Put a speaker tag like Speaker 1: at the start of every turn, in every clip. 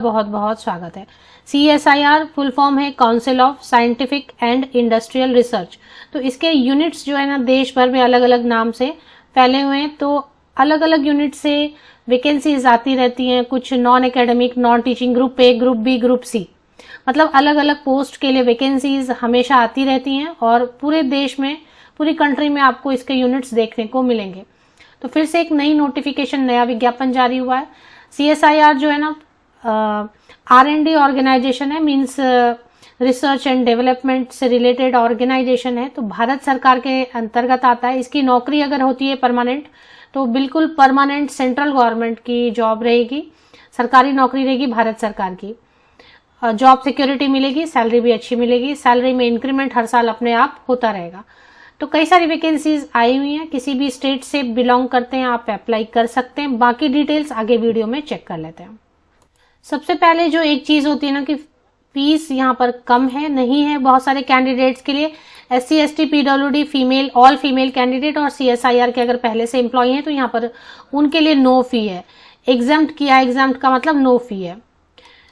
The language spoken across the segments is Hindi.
Speaker 1: बहुत बहुत स्वागत है। CSIR फुल फॉर्म है council of scientific and industrial research. तो इसके यूनिट्स जो है ना देश भर में अलग अलग नाम से फैले हुए हैं। तो अलग अलग यूनिट से वैकेंसीज आती रहती हैं, कुछ non academic, non teaching, group A, group B, group C, मतलब अलग अलग पोस्ट के लिए वैकेंसीज हमेशा आती रहती हैं और पूरे देश में, पूरी कंट्री में आपको इसके यूनिट्स देखने को मिलेंगे। तो फिर से एक नई नोटिफिकेशन, नया विज्ञापन जारी हुआ है। CSIR जो है ना R&D ऑर्गेनाइजेशन है, मीन्स रिसर्च एंड डेवलपमेंट से रिलेटेड ऑर्गेनाइजेशन है। तो भारत सरकार के अंतर्गत आता है। इसकी नौकरी अगर होती है परमानेंट, तो बिल्कुल परमानेंट सेंट्रल गवर्नमेंट की जॉब रहेगी, सरकारी नौकरी रहेगी भारत सरकार की। जॉब सिक्योरिटी मिलेगी, सैलरी भी अच्छी मिलेगी, सैलरी में इंक्रीमेंट हर साल अपने आप होता रहेगा। तो कई सारी वैकेंसीज आई हुई हैं, किसी भी स्टेट से बिलोंग करते हैं आप अप्लाई कर सकते हैं। बाकी डिटेल्स आगे वीडियो में चेक कर लेते हैं। सबसे पहले जो एक चीज होती है ना कि फीस यहाँ पर कम है, नहीं है बहुत सारे कैंडिडेट्स के लिए। SC ST PWD female, all female candidate और CSIR के अगर पहले से एम्प्लॉय हैं तो यहाँ पर उनके लिए नो फी है। एग्जाम्प्ट किया, एग्जाम्प्ट का मतलब नो फी है।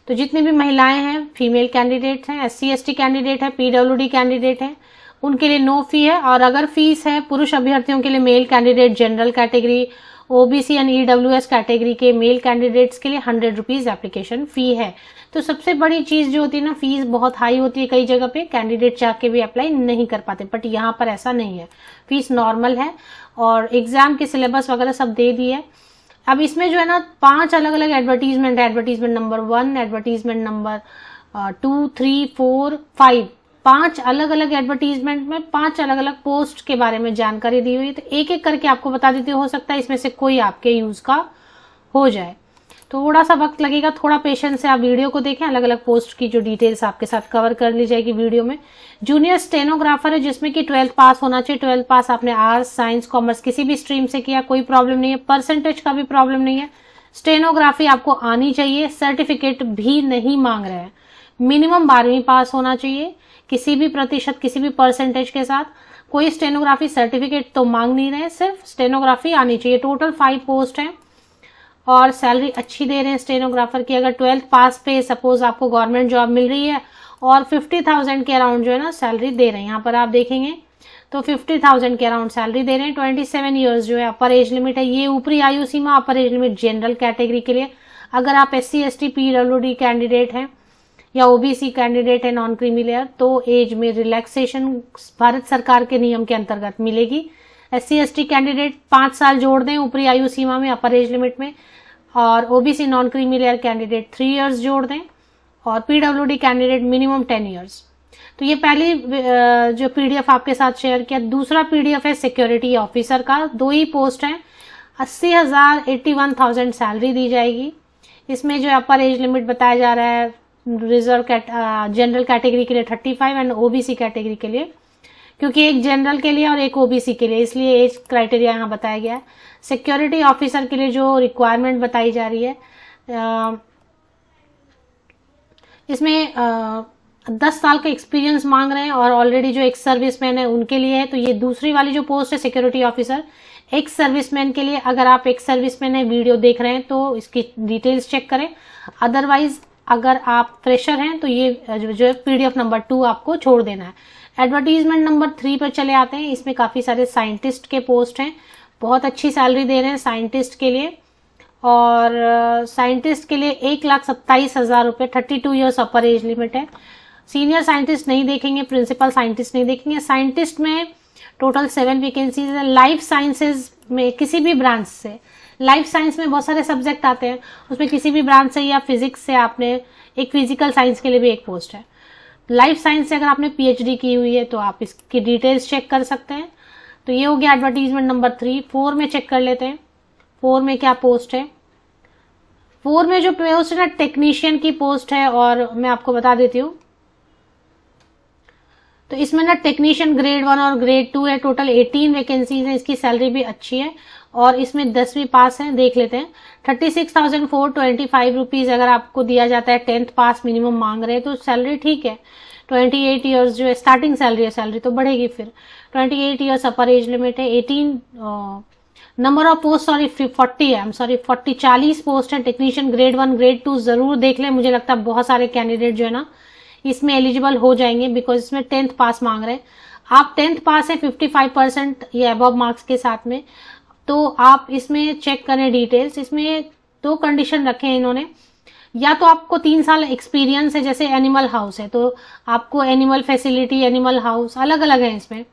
Speaker 1: तो जितनी भी महिलाएं हैं, फीमेल कैंडिडेट हैं, SC ST कैंडिडेट है, PWD कैंडिडेट है, उनके लिए नो फी है। और अगर फीस है पुरुष अभ्यर्थियों के लिए, male candidate general category, OBC and EWS category के मेल कैंडिडेट्स के लिए 100 रुपीज एप्लीकेशन फी है। तो सबसे बड़ी चीज जो होती है ना, फीस बहुत हाई होती है कई जगह पे, कैंडिडेट चाह के भी अप्लाई नहीं कर पाते, बट यहाँ पर ऐसा नहीं है, फीस नॉर्मल है और एग्जाम के सिलेबस वगैरह सब दे दिए है। अब इसमें जो है ना 5 अलग अलग एडवर्टीजमेंट है। एडवर्टीजमेंट नंबर 1, एडवर्टीजमेंट नंबर 2, 3, 4, 5, 5 अलग अलग एडवर्टीजमेंट में 5 अलग अलग पोस्ट के बारे में जानकारी दी हुई है। तो एक एक करके आपको बता देती हूँ, हो सकता है इसमें से कोई आपके यूज का हो जाए। थोड़ा सा वक्त लगेगा, थोड़ा पेशेंस से आप वीडियो को देखें। अलग अलग पोस्ट की जो डिटेल्स आपके साथ कवर कर ली जाएगी वीडियो में। जूनियर स्टेनोग्राफर है, जिसमें कि 12th पास होना चाहिए। 12th पास आपने आर्ट्स, साइंस, कॉमर्स किसी भी स्ट्रीम से किया, कोई प्रॉब्लम नहीं है। परसेंटेज का भी प्रॉब्लम नहीं है। स्टेनोग्राफी आपको आनी चाहिए, सर्टिफिकेट भी नहीं मांग रहे हैं। मिनिमम 12वीं पास होना चाहिए, किसी भी प्रतिशत, किसी भी परसेंटेज के साथ। कोई स्टेनोग्राफी सर्टिफिकेट तो मांग नहीं रहे, सिर्फ स्टेनोग्राफी आनी चाहिए। टोटल 5 पोस्ट है और सैलरी अच्छी दे रहे हैं स्टेनोग्राफर की। अगर 12th पास पे सपोज आपको गवर्नमेंट जॉब मिल रही है और 50,000 के अराउंड जो है ना सैलरी दे रहे हैं, यहाँ पर आप देखेंगे तो 50,000 के अराउंड सैलरी दे रहे हैं। 27 ईयर्स जो है अपर एज लिमिट है, ये ऊपरी आयु सीमा upper age limit general category के लिए। अगर आप SC ST PWD कैंडिडेट हैं या OBC कैंडिडेट है, नॉन क्रीमी लेयर, तो एज में रिलैक्सेशन भारत सरकार के नियम के अंतर्गत मिलेगी। SC ST कैंडिडेट 5 साल जोड़ दें ऊपरी आयु सीमा में अपर एज लिमिट में, और OBC non creamy layer candidate 3 years जोड़ दें, और PWD कैंडिडेट मिनिमम 10 इयर्स। तो ये पहली जो PDF आपके साथ शेयर किया। दूसरा PDF है सिक्योरिटी ऑफिसर का। 2 ही पोस्ट है, 80,000 81,000 सैलरी दी जाएगी। इसमें जो अपर एज लिमिट बताया जा रहा है रिजर्व जनरल कैटेगरी के लिए 35 एंड OBC कैटेगरी के लिए, क्योंकि एक जनरल के लिए और एक OBC के लिए, इसलिए एज क्राइटेरिया यहाँ बताया गया है। सिक्योरिटी ऑफिसर के लिए जो रिक्वायरमेंट बताई जा रही है, इसमें 10 साल का एक्सपीरियंस मांग रहे हैं और ऑलरेडी जो एक्स सर्विसमैन है उनके लिए है। तो ये दूसरी वाली जो पोस्ट है सिक्योरिटी ऑफिसर, एक्स सर्विसमैन के लिए। अगर आप एक्स सर्विसमैन है, वीडियो देख रहे हैं तो इसकी डिटेल्स चेक करें। अदरवाइज अगर आप फ्रेशर हैं तो ये जो PDF नंबर 2 आपको छोड़ देना है। एडवर्टीजमेंट नंबर 3 पर चले आते हैं। इसमें काफी सारे साइंटिस्ट के पोस्ट हैं, बहुत अच्छी सैलरी दे रहे हैं साइंटिस्ट के लिए। और साइंटिस्ट के लिए 1,27,000 रुपये, 32 ईयर्स अपर एज लिमिट है। सीनियर साइंटिस्ट नहीं देखेंगे, प्रिंसिपल साइंटिस्ट नहीं देखेंगे। साइंटिस्ट में टोटल 7 वैकेंसीज है। लाइफ साइंसेज में किसी भी ब्रांच से, लाइफ साइंस में बहुत सारे सब्जेक्ट आते हैं, उसमें किसी भी ब्रांच से या फिजिक्स से आपने, एक फिजिकल साइंस के लिए भी एक पोस्ट है। लाइफ साइंस से अगर आपने PhD की हुई है तो आप इसकी डिटेल्स चेक कर सकते हैं। तो ये हो गया एडवर्टीजमेंट नंबर 3। 4 में चेक कर लेते हैं, 4 में क्या पोस्ट है। 4 में जो पोस्ट है ना, टेक्नीशियन की पोस्ट है, और मैं आपको बता देती हूँ। तो इसमें ना टेक्नीशियन ग्रेड 1 और ग्रेड 2 है। टोटल 18 वैकेंसीज है। इसकी सैलरी भी अच्छी है और इसमें 10वीं पास है। देख लेते हैं, 36,425 रुपीज अगर आपको दिया जाता है। 10th पास मिनिमम मांग रहे हैं तो सैलरी ठीक है। 28 ईयर्स जो है स्टार्टिंग सैलरी है, सैलरी तो बढ़ेगी फिर। 28 ईयर्स अपर एज लिमिट है। 18 नंबर ऑफ पोस्ट सॉरी 40 है, 40 पोस्ट है टेक्नीशियन ग्रेड 1 ग्रेड 2 जरूर देख लें। मुझे लगता है बहुत सारे कैंडिडेट जो है ना इसमें एलिजिबल हो जाएंगे, बिकॉज इसमें 10th पास मांग रहे हैं। आप 10th पास है 55% ये अबव मार्क्स के साथ में, तो आप इसमें चेक करें डिटेल्स। इसमें 2 कंडीशन रखे हैं इन्होंने, या तो आपको 3 साल एक्सपीरियंस है, जैसे एनिमल हाउस है तो आपको एनिमल फैसिलिटी, एनिमल हाउस अलग अलग है इसमें।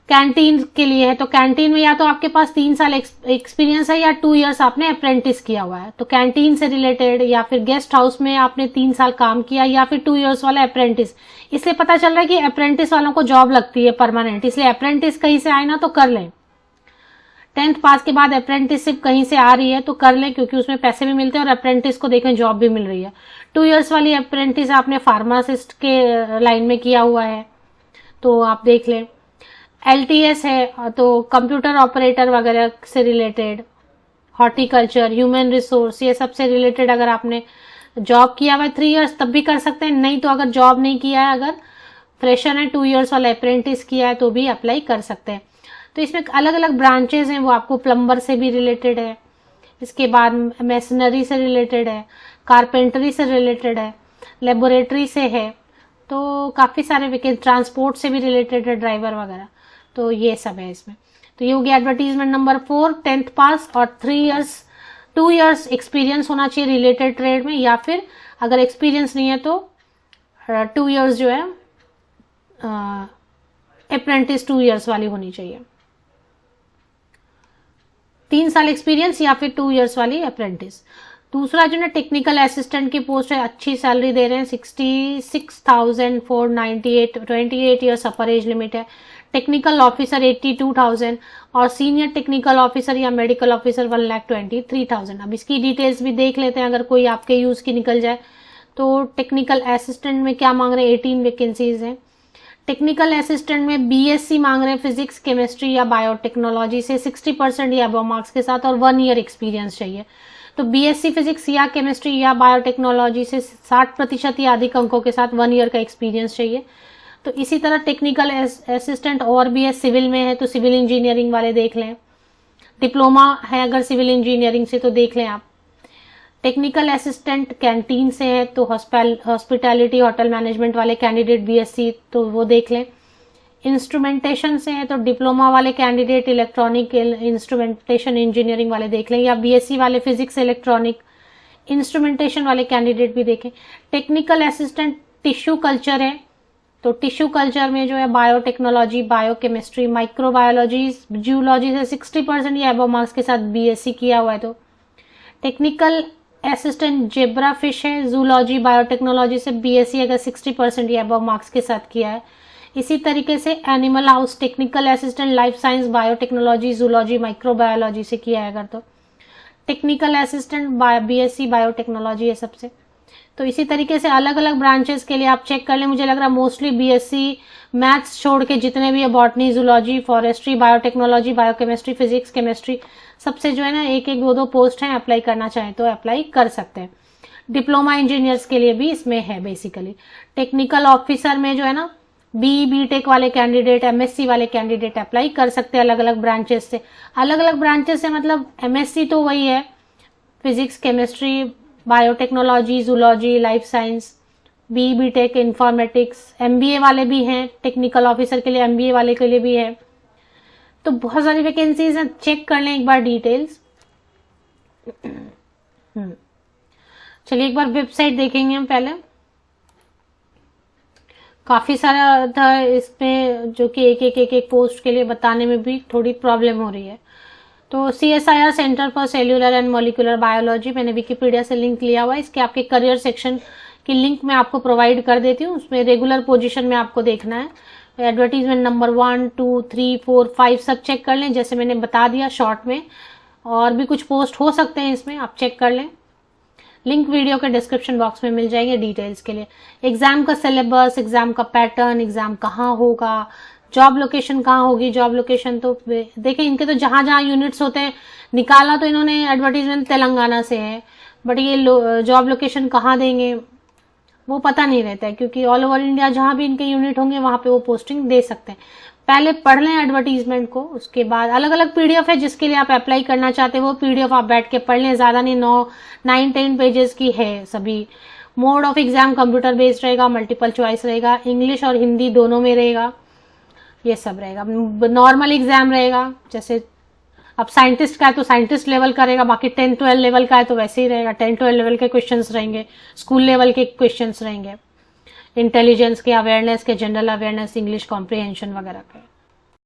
Speaker 1: कैंटीन के लिए है तो कैंटीन में या तो आपके पास 3 साल एक्सपीरियंस है या 2 इयर्स आपने अप्रेंटिस किया हुआ है, तो कैंटीन से रिलेटेड, या फिर गेस्ट हाउस में आपने 3 साल काम किया, या फिर 2 इयर्स वाला अप्रेंटिस। इसलिए पता चल रहा है कि अप्रेंटिस वालों को जॉब लगती है परमानेंट, इसलिए अप्रेंटिस कहीं से आए ना तो कर लें। 10th पास के बाद अप्रेंटिसशिप कहीं से आ रही है तो कर लें, क्योंकि उसमें पैसे भी मिलते हैं और अप्रेंटिस को देखें जॉब भी मिल रही है। 2 इयर्स वाली अप्रेंटिस आपने फार्मासिस्ट के लाइन में किया हुआ है तो आप देख लें। LTS है तो कंप्यूटर ऑपरेटर वगैरह से रिलेटेड, हॉर्टिकल्चर, ह्यूमन रिसोर्स, ये सब से रिलेटेड अगर आपने जॉब किया हुआ है 3 इयर्स तब भी कर सकते हैं, नहीं तो अगर जॉब नहीं किया है, अगर फ्रेशर है 2 इयर्स वाला अप्रेंटिस किया है तो भी अप्लाई कर सकते हैं। तो इसमें अलग अलग ब्रांचेज हैं, वो आपको प्लम्बर से भी रिलेटेड है, इसके बाद मैसनरी से रिलेटेड है, कारपेंटरी से रिलेटेड है, लेबोरेटरी से है, तो काफ़ी सारे वैकेंसी, ट्रांसपोर्ट से भी रिलेटेड है, ड्राइवर वगैरह, तो ये सब है इसमें। तो ये हो गया एडवर्टीजमेंट नंबर 4, 10th पास और 2 इयर्स एक्सपीरियंस होना चाहिए रिलेटेड ट्रेड में, या फिर अगर एक्सपीरियंस नहीं है तो 2 इयर्स जो है अप्रेंटिस 2 इयर्स वाली होनी चाहिए। 3 साल एक्सपीरियंस या फिर 2 इयर्स वाली अप्रेंटिस। दूसरा जो ना टेक्निकल असिस्टेंट की पोस्ट है, अच्छी सैलरी दे रहे हैं, 66,498, 28 ईयर्स अपर एज लिमिट है। टेक्निकल ऑफिसर 82,000 और सीनियर टेक्निकल ऑफिसर या मेडिकल ऑफिसर 1,23,000। अब इसकी डिटेल्स भी देख लेते हैं, अगर कोई आपके यूज की निकल जाए। तो टेक्निकल असिस्टेंट में क्या मांग रहे हैं, 18 वैकेंसीज हैं। टेक्निकल असिस्टेंट में BSc मांग रहे हैं फिजिक्स, केमिस्ट्री या बायोटेक्नोलॉजी से 60% या अबव मार्क्स के साथ और 1 ईयर एक्सपीरियंस चाहिए। तो BSc फिजिक्स या केमिस्ट्री या बायोटेक्नोलॉजी से 60% या अधिक अंकों के साथ 1 ईयर का एक्सपीरियंस चाहिए। तो इसी तरह टेक्निकल असिस्टेंट और भी है, सिविल में है तो सिविल इंजीनियरिंग वाले देख लें, डिप्लोमा है अगर सिविल इंजीनियरिंग से तो देख लें आप। टेक्निकल असिस्टेंट कैंटीन से है तो हॉस्पिटैलिटी होटल मैनेजमेंट वाले कैंडिडेट BSc तो वो देख लें। इंस्ट्रूमेंटेशन से है तो डिप्लोमा वाले कैंडिडेट इलेक्ट्रॉनिक इंस्ट्रूमेंटेशन इंजीनियरिंग वाले देख लें, या BSc वाले फिजिक्स इलेक्ट्रॉनिक इंस्ट्रूमेंटेशन वाले कैंडिडेट भी देखें। टेक्निकल असिस्टेंट टिश्यू कल्चर है तो टिश्यू कल्चर में जो है बायोटेक्नोलॉजी, बायोकेमिस्ट्री, माइक्रोबायोलॉजी, जियोलॉजी से 60% या अबव मार्क्स के साथ BSc किया हुआ है। तो टेक्निकल असिस्टेंट जेब्रा फिश है, जूलॉजी बायोटेक्नोलॉजी से BSc अगर 60% या अबव मार्क्स के साथ किया है। इसी तरीके से animal house technical assistant life science, biotechnology, zoology, microbiology से किया है अगर तो टेक्निकल असिस्टेंट BSc बायोटेक्नोलॉजी है सबसे। तो इसी तरीके से अलग अलग ब्रांचेस के लिए आप चेक कर लें। मुझे लग रहा है मोस्टली BSc मैथ्स छोड़ के जितने भी है, botany, zoology, forestry, biotechnology, biochemistry, physics, chemistry, सबसे जो है ना 1-1, 2-2 पोस्ट हैं। अप्लाई करना चाहें तो अप्लाई कर सकते हैं। डिप्लोमा इंजीनियर्स के लिए भी इसमें है बेसिकली। टेक्निकल ऑफिसर में जो है ना BTech वाले कैंडिडेट, MSc वाले कैंडिडेट अप्लाई कर सकते हैं अलग अलग ब्रांचेस से। अलग अलग ब्रांचेस से मतलब MSc तो वही है, physics, chemistry, biotechnology, zoology, life science, BTech, informatics, MBA वाले भी हैं। टेक्निकल ऑफिसर के लिए MBA वाले के लिए भी है। तो बहुत सारी वैकेंसीज हैं, चेक कर लें एक बार डिटेल्स। चलिए एक बार वेबसाइट देखेंगे हम पहले। काफी सारा था इसमें जो कि एक पोस्ट के लिए बताने में भी थोड़ी प्रॉब्लम हो रही है। तो CSIR centre for cellular and molecular biology, मैंने विकिपीडिया से लिंक लिया हुआ है। इसके आपके करियर सेक्शन की लिंक मैं आपको प्रोवाइड कर देती हूँ, उसमें रेगुलर पोजीशन में आपको देखना है। एडवर्टीजमेंट नंबर 1, 2, 3, 4, 5 सब चेक कर लें, जैसे मैंने बता दिया शॉर्ट में। और भी कुछ पोस्ट हो सकते हैं इसमें, आप चेक कर लें। लिंक वीडियो के डिस्क्रिप्शन बॉक्स में मिल जाएंगे डिटेल्स के लिए। एग्जाम का सिलेबस, एग्जाम का पैटर्न, एग्जाम कहाँ होगा, जॉब लोकेशन कहाँ होगी। जॉब लोकेशन तो देखें इनके तो जहां जहां यूनिट्स होते हैं, निकाला तो इन्होंने एडवर्टीजमेंट तेलंगाना से है, बट ये जॉब लोकेशन कहाँ देंगे वो पता नहीं रहता है, क्योंकि ऑल ओवर इंडिया जहां भी इनके यूनिट होंगे वहां पे वो पोस्टिंग दे सकते हैं। पहले पढ़ लें एडवर्टीजमेंट को, उसके बाद अलग अलग पीडीएफ है जिसके लिए आप अप्लाई करना चाहते हैं, वो पीडीएफ आप बैठ के पढ़ लें, ज़्यादा नहीं, 9-10 पेजेस की है सभी। Mode of exam computer based रहेगा, मल्टीपल चॉइस रहेगा, इंग्लिश और हिंदी दोनों में रहेगा, ये सब रहेगा। नॉर्मल एग्जाम रहेगा, जैसे अब साइंटिस्ट का है तो साइंटिस्ट लेवल का रहेगा, बाकी 10-12 लेवल का है तो वैसे ही रहेगा, 10-12 लेवल के क्वेश्चंस रहेंगे, स्कूल लेवल के क्वेश्चंस रहेंगे, इंटेलिजेंस के, अवेयरनेस के, जनरल अवेयरनेस, इंग्लिश कॉम्प्रिहेंशन वगैरह के।